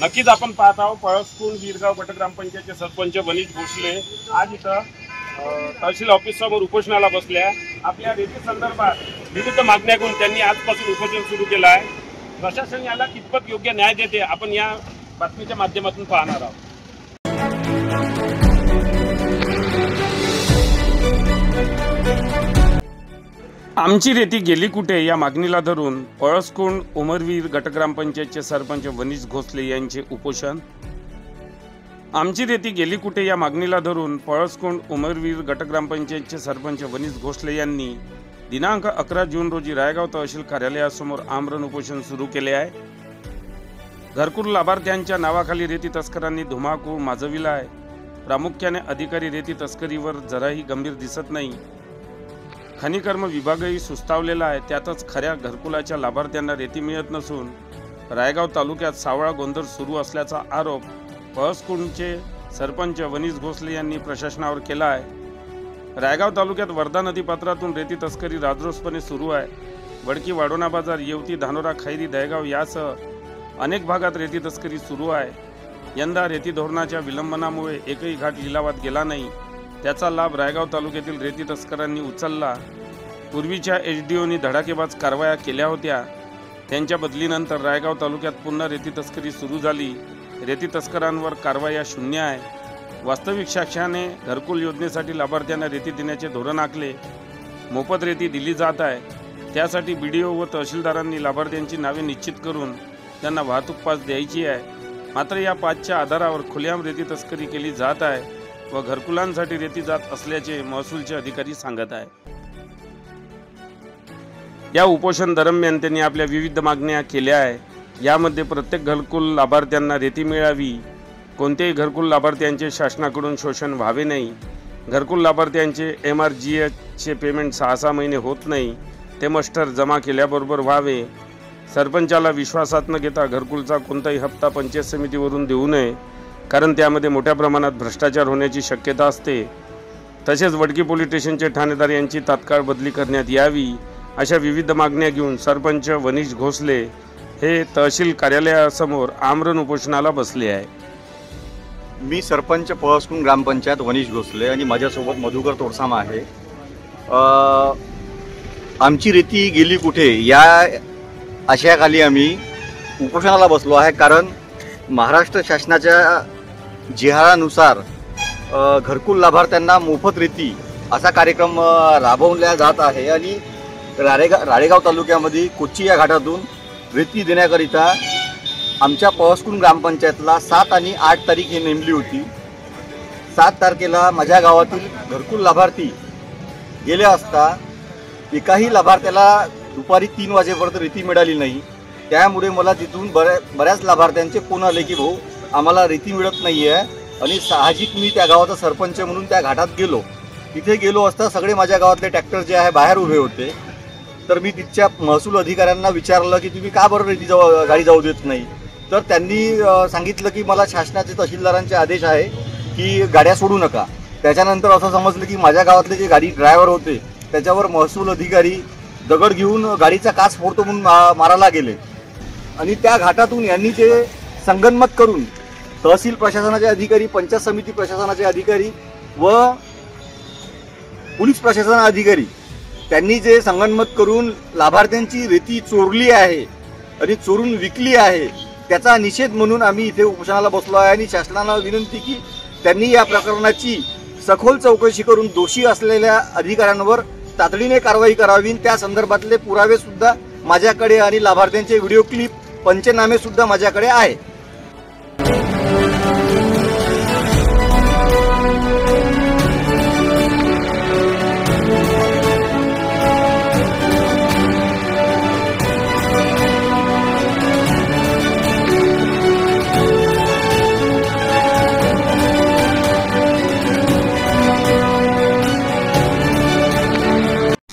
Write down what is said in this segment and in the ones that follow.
नक्कीच आपण पाहत आहोत पळसखुंट वीरगाव गट ग्रामपंचायतचे सरपंच वनीश भोसले आज इथं तहसील ऑफिस समोर उपोषणाला बसल्या। आपल्या रेती संदर्भात विविध मागण्या घेऊन त्यांनी आजपासून उपोषण सुरू केलं आहे। प्रशासन याला कितपत योग्य न्याय देते आपण या बातमीच्या माध्यमातून पाहणार आहोत। आमची रेती गेली कुठे या मागणीला धरून पळसखुंट उमरवीर गटग्रामपंचायतचे सरपंच वनीश भोसले यांचे उपोषण। आमची रेती गेली कुठे या मागणीला धरून पळसखुंट उमरवीर गटग्रामपंचायतचे सरपंच वनीश भोसले यांनी दिनांक 11 जून रोजी रायगाव तहसील कार्यालयासमोर आमरण उपोषण सुरू केले आहे। घरकुल लाभार्थ्यांच्या नावाखाली रेती तस्करांनी धुमाकूळ माजविला आहे। प्रामुख्याने अधिकारी रेती तस्करीवर जराही गंभीर दिसत नाही। खनिकर्म विभागही सुस्तावलेला आहे। त्यातच खऱ्या घरकुलाच्या लाभार्थ्यांना रेती मिळत नसून रायगाव तालुक्यात सावळा गोंधळ सुरू असल्याचा आरोप पळसखुंटचे सरपंच वनीश भोसले यांनी प्रशासनावर केला आहे। रायगाव तालुक्यात वर्धा नदीपात्रातून रेती तस्करी राजरोसपणे सुरू आहे। वडकी वाडोना बाजार येवती धानोरा खैरी दहेगाव यासह अनेक भागात रेती तस्करी सुरू आहे। यंदा रेती धोरणाच्या विलंबनामुळे एकही घाट लिलावात गेला नाही। त्याचा लाभ रायगाव तालुक्यातील रेती तस्करांनी उचलला। पूर्वीच्या एसडीओनी धडाकेबाज कारवाया केल्या होत्या, त्यांच्या बदलीनंतर रायगाव तालुक्यात पुन्हा रेती तस्करी सुरू झाली। रेती तस्करांवर कारवाया शून्य आहे। वास्तविक शासनाने घरकुल योजनेसाठी लाभार्थ्यांना रेती देण्याचे धोरण आखले। मोफत रेती दिली जात आहे। त्यासाठी बीडीओ व तहसीलदारांनी लाभार्थ्यांची नावे निश्चित करून त्यांना वाहतूक पास द्यायची आहे। मात्र या पासच्या आधारावर खुलेआम रेती तस्करी केली जात आहे व घरकुलांसाठी रेती जात असल्याचे महसूलचे अधिकारी सांगत आहे। या उपोषण दरम्यान त्यांनी आपल्या विविध मागण्या केल्या आहे। यामध्ये प्रत्येक घरकुल लाभार्थ्यांना रेती मिळावी, कोणत्याही घरकुल लाभार्थ्यांचे शासनाकडून शोषण व्हावे नाही, घरकुल लाभार्थ्यांचे MRGHचे पेमेंट 6 महिने होत नाही, ते मस्टर जमा केल्याबरोबर व्हावे, सरपंचाला विश्वासात न घेता घरकुलचा कोणताही हप्ता पंचायत समितीवरून देऊ नये, कारण त्यामध्ये मोठ्या प्रमाणात भ्रष्टाचार होण्याची शक्यता असते। तसेच वडकी पोलीस स्टेशनचे ठाणेदार यांची तात्काळ बदली करण्यात यावी, अशा विविध मागण्या घेऊन सरपंच वनीश भोसले हे तहसील कार्यालयासमोर आमरण उपोषणाला बसले आहे। मी सरपंच पळसखुंट ग्रामपंचायत वनीश भोसले आणि माझ्यासोबत मधुकर तोडसामा आहे। आमची रेती गेली कुठे या आशयाखाली आम्ही उपोषणाला बसलो आहे, कारण महाराष्ट्र शासनाच्या जिहारानुसार घरकुल लाभार्थ्यांना मोफत रेती असा कार्यक्रम राबवला जात आहे आणि राळेगाव तालुक्यामध्ये कोची या घाटातून रेती देण्याकरिता आमच्या पळसखुंट ग्रामपंचायतला 7 आणि 8 तारीख ही नेमली होती। 7 तारखेला माझ्या गावातील घरकुल लाभार्थी गेले असता एकाही लाभार्थ्याला दुपारी 3 वाजेपर्यंत रेती मिळाली नाही। त्यामुळे मला तिथून बऱ्याच लाभार्थ्यांचे फोन आले की भाऊ आम्हाला रेती मिळत नाही आहे, आणि साहजिक मी त्या गावाचा सरपंच म्हणून त्या घाटात गेलो। तिथे गेलो असता सगळे माझ्या गावातले ट्रॅक्टर जे आहे बाहेर उभे होते। तर मी तिथच्या महसूल अधिकाऱ्यांना विचारलं की तुम्ही का बरं रेती गाडी जाऊ देत नाही, तर त्यांनी सांगितलं की मला शासनाचे तहसीलदारांचे आदेश आहे की गाड्या सोडू नका। त्याच्यानंतर असं समजलं की माझ्या गावातले जे गाडी ड्रायव्हर होते त्याच्यावर महसूल अधिकारी दगड घेऊन गाडीचा काच फोडतो म्हणून मारायला गेले, आणि त्या घाटातून यांनी ते संगनमत करून तहसील प्रशासनाचे अधिकारी, पंचायत समिती प्रशासनाचे अधिकारी व पोलीस प्रशासन अधिकारी त्यांनी जे संगनमत करून लाभार्थ्यांची रेती चोरली आहे आणि चोरून विकली आहे, त्याचा निषेध म्हणून आम्ही इथे उपोषणाला बसलो आहे। आणि शासनाला विनंती की त्यांनी या प्रकरणाची सखोल चौकशी करून दोषी असलेल्या अधिकाऱ्यांवर तातडीने कारवाई करावी। त्या संदर्भातले पुरावे सुद्धा माझ्याकडे आणि लाभार्थ्यांचे व्हिडिओ क्लिप, पंचनामे सुद्धा माझ्याकडे आहे।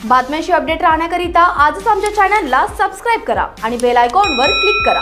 बातम्यांशी अपडेट राहण्याकरिता आजच आमच्या चॅनलला सबस्क्राइब करा आणि बेल आयकॉनवर क्लिक करा।